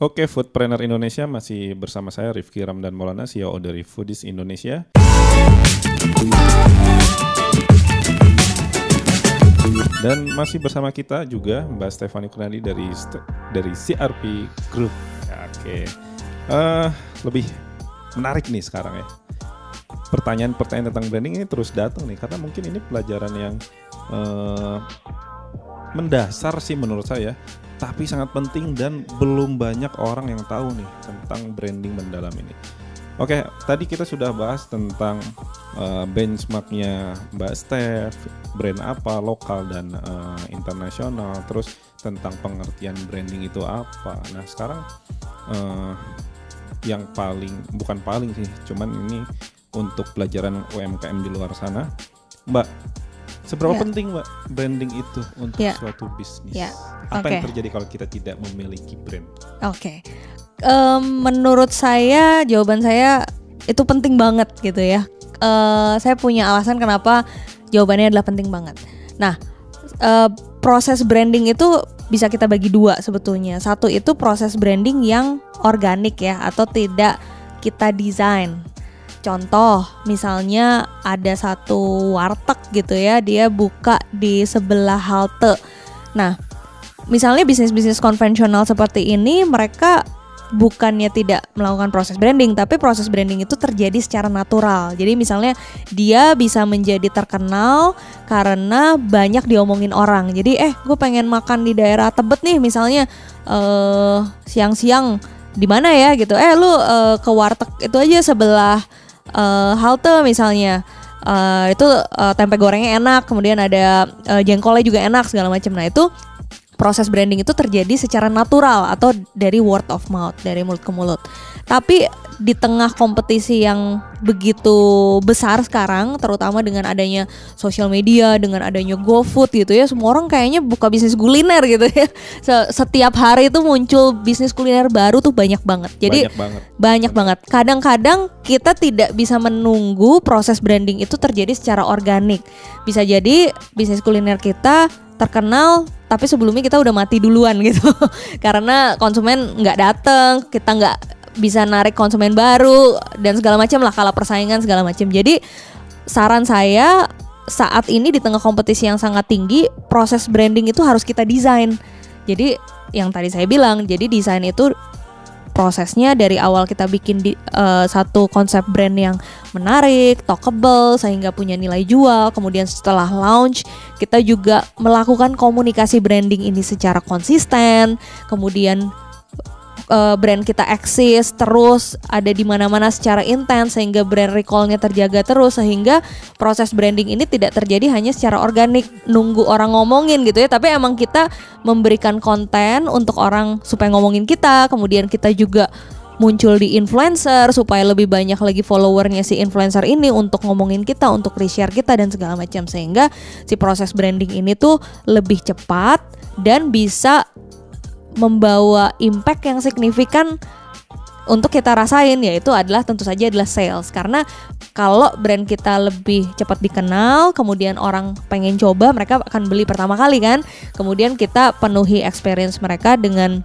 Oke, Foodpreneur Indonesia masih bersama saya Rifki Ramdan Maulana, CEO dari Foodies Indonesia. Dan masih bersama kita juga Mbak Stephanie Kurniadi dari CRP Group. Oke, lebih menarik nih sekarang ya. Pertanyaan-pertanyaan tentang branding ini terus datang nih, karena mungkin ini pelajaran yang mendasar sih menurut saya, tapi sangat penting dan belum banyak orang yang tahu nih tentang branding mendalam ini. Oke, tadi kita sudah bahas tentang benchmarknya Mbak Steph, brand apa, lokal dan internasional, terus tentang pengertian branding itu apa. Nah sekarang yang bukan paling sih, cuman ini untuk pelajaran UMKM di luar sana, Mbak, seberapa penting Mbak branding itu untuk suatu bisnis? Apa yang terjadi kalau kita tidak memiliki brand? Menurut saya, jawaban saya itu penting banget gitu ya. Saya punya alasan kenapa jawabannya adalah penting banget. Nah, proses branding itu bisa kita bagi dua sebetulnya. Satu itu proses branding yang organik ya, atau tidak kita desain. Contoh, misalnya ada satu warteg gitu ya, dia buka di sebelah halte. Nah, misalnya bisnis-bisnis konvensional seperti ini, mereka bukannya tidak melakukan proses branding, tapi proses branding itu terjadi secara natural. Jadi misalnya dia bisa menjadi terkenal karena banyak diomongin orang. Jadi gue pengen makan di daerah Tebet nih misalnya, siang-siang di mana ya gitu. Lu ke warteg itu aja sebelah halte misalnya. Itu tempe gorengnya enak, kemudian ada jengkolnya juga enak segala macam. Nah itu proses branding itu terjadi secara natural atau dari word of mouth, dari mulut ke mulut. Tapi di tengah kompetisi yang begitu besar sekarang, terutama dengan adanya social media, dengan adanya GoFood gitu ya, semua orang kayaknya buka bisnis kuliner gitu ya. Setiap hari itu muncul bisnis kuliner baru tuh banyak banget. Jadi banyak banget. Kadang-kadang kita tidak bisa menunggu proses branding itu terjadi secara organik. Bisa jadi bisnis kuliner kita terkenal tapi sebelumnya kita udah mati duluan gitu karena konsumen nggak datang, kita nggak bisa narik konsumen baru dan segala macam lah, kalah persaingan segala macam. Jadi saran saya saat ini di tengah kompetisi yang sangat tinggi, proses branding itu harus kita desain. Jadi yang tadi saya bilang, jadi desain itu prosesnya dari awal kita bikin satu konsep brand yang menarik, talkable, sehingga punya nilai jual. Kemudian setelah launch, kita juga melakukan komunikasi branding ini secara konsisten. Kemudian brand kita eksis terus, ada di mana-mana secara intens, sehingga brand recall-nya terjaga terus, sehingga proses branding ini tidak terjadi hanya secara organik nunggu orang ngomongin gitu ya, tapi emang kita memberikan konten untuk orang supaya ngomongin kita. Kemudian kita juga muncul di influencer supaya lebih banyak lagi followernya si influencer ini untuk ngomongin kita, untuk reshare kita dan segala macam, sehingga si proses branding ini tuh lebih cepat dan bisa membawa impact yang signifikan untuk kita rasain, yaitu adalah tentu saja adalah sales. Karena kalau brand kita lebih cepat dikenal, kemudian orang pengen coba, mereka akan beli pertama kali kan. Kemudian kita penuhi experience mereka dengan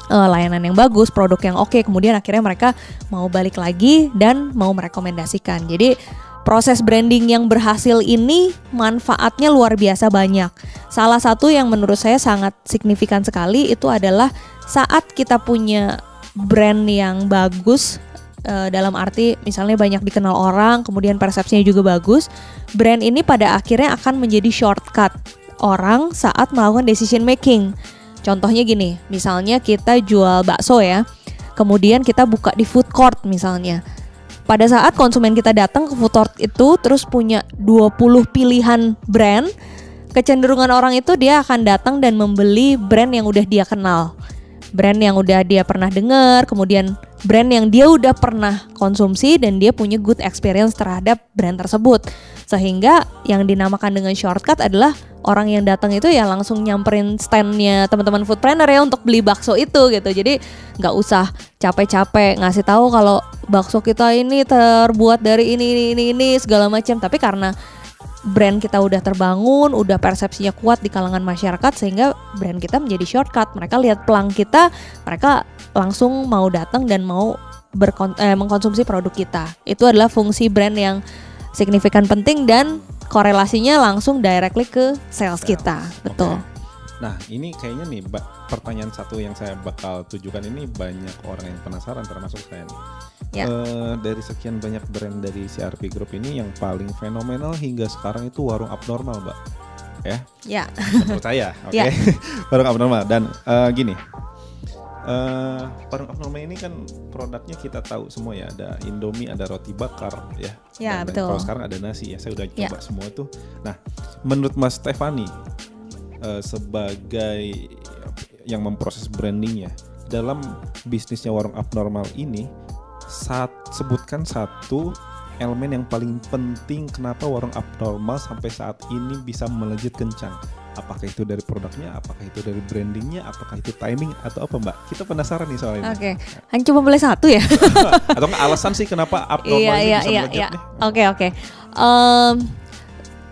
layanan yang bagus, produk yang oke, kemudian akhirnya mereka mau balik lagi dan mau merekomendasikan. Jadi proses branding yang berhasil ini manfaatnya luar biasa banyak. Salah satu yang menurut saya sangat signifikan sekali itu adalah saat kita punya brand yang bagus, dalam arti misalnya banyak dikenal orang, kemudian persepsinya juga bagus. Brand ini pada akhirnya akan menjadi shortcut orang saat melakukan decision making. Contohnya gini, misalnya kita jual bakso ya, kemudian kita buka di food court misalnya. Pada saat konsumen kita datang ke food court itu terus punya 20 pilihan brand, kecenderungan orang itu dia akan datang dan membeli brand yang udah dia kenal, brand yang udah dia pernah dengar, kemudian brand yang dia udah pernah konsumsi dan dia punya good experience terhadap brand tersebut. Sehingga yang dinamakan dengan shortcut adalah orang yang datang itu ya langsung nyamperin standnya teman-teman foodpreneur ya untuk beli bakso itu gitu. Jadi nggak usah capek-capek ngasih tahu kalau bakso kita ini terbuat dari ini segala macam. Tapi karena brand kita udah terbangun, udah persepsinya kuat di kalangan masyarakat, sehingga brand kita menjadi shortcut. Mereka lihat pelang kita, mereka langsung mau datang dan mau mengkonsumsi produk kita. Itu adalah fungsi brand yang signifikan penting dan korelasinya langsung directly ke sales kita. Betul. Nah ini kayaknya nih pertanyaan satu yang saya bakal tujukan ini banyak orang yang penasaran termasuk saya nih. Dari sekian banyak brand dari CRP Group ini yang paling fenomenal hingga sekarang itu warung abnormal Mbak. Ya. Menurut saya, oke. Warung abnormal dan gini. Warung abnormal ini kan produknya kita tahu semua ya, ada Indomie, ada roti bakar ya. Ya, betul. Kalau sekarang ada nasi ya, saya udah coba semua itu. Nah, menurut Mas Stefani sebagai yang memproses brandingnya dalam bisnisnya warung abnormal ini, sebutkan satu elemen yang paling penting kenapa warung abnormal sampai saat ini bisa melejit kencang. Apakah itu dari produknya, apakah itu dari brandingnya, apakah itu timing atau apa Mbak? Kita penasaran nih soal ini. Oke, hanya cuma boleh satu ya? Atau nggak alasan sih kenapa abnormal ini bisa melejit nih? Oke.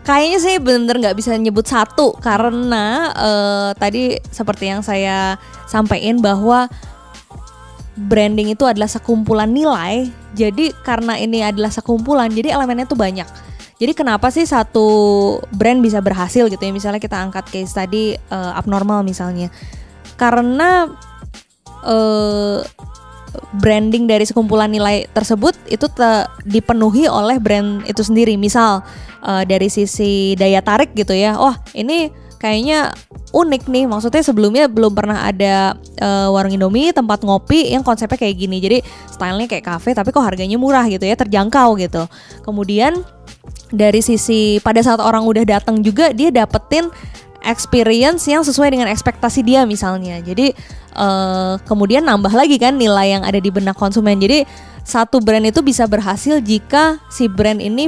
Kayaknya saya benar-benar nggak bisa nyebut satu karena tadi seperti yang saya sampaikan bahwa branding itu adalah sekumpulan nilai. Jadi karena ini adalah sekumpulan, jadi elemennya tuh banyak. Jadi kenapa sih satu brand bisa berhasil gitu ya? Misalnya kita angkat case tadi abnormal misalnya. Karena branding dari sekumpulan nilai tersebut itu dipenuhi oleh brand itu sendiri. Misal dari sisi daya tarik gitu ya. Wah, ini kayaknya unik nih, maksudnya sebelumnya belum pernah ada warung Indomie tempat ngopi yang konsepnya kayak gini. Jadi stylenya kayak cafe tapi kok harganya murah gitu ya, terjangkau gitu. Kemudian dari sisi pada saat orang udah datang juga dia dapetin experience yang sesuai dengan ekspektasi dia misalnya. Jadi kemudian nambah lagi kan nilai yang ada di benak konsumen. Jadi satu brand itu bisa berhasil jika si brand ini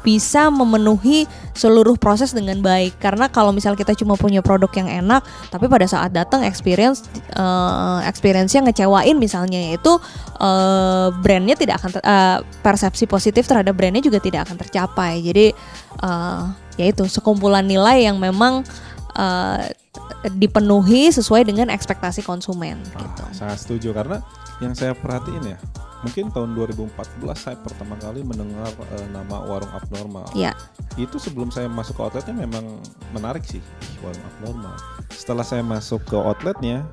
bisa memenuhi seluruh proses dengan baik. Karena kalau misal kita cuma punya produk yang enak tapi pada saat datang experience-nya ngecewain misalnya, yaitu brandnya tidak akan persepsi positif terhadap brandnya juga tidak akan tercapai. Jadi yaitu sekumpulan nilai yang memang dipenuhi sesuai dengan ekspektasi konsumen gitu. Sangat setuju karena yang saya perhatiin ya, mungkin tahun 2014 saya pertama kali mendengar nama warung abnormal. Ya. Itu sebelum saya masuk ke outletnya memang menarik sih, warung abnormal. Setelah saya masuk ke outletnya,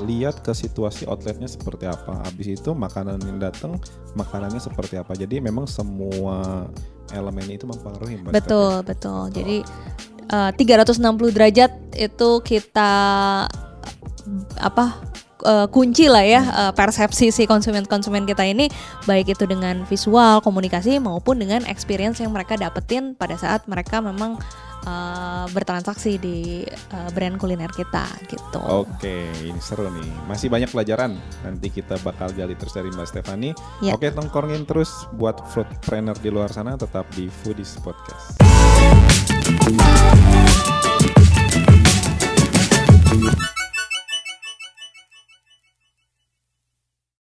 lihat ke situasi outletnya seperti apa. Habis itu makanan yang datang, makanannya seperti apa. Jadi memang semua elemen itu mempengaruhi. Betul. Jadi 360 derajat itu kita kunci lah ya persepsi si konsumen kita ini, baik itu dengan visual, komunikasi maupun dengan experience yang mereka dapetin pada saat mereka memang bertransaksi di brand kuliner kita gitu. Oke, ini seru nih. Masih banyak pelajaran. Nanti kita bakal gali terus dari Mbak Stefani. Oke, tongkrongin terus buat foodpreneur di luar sana, tetap di Foodies Podcast.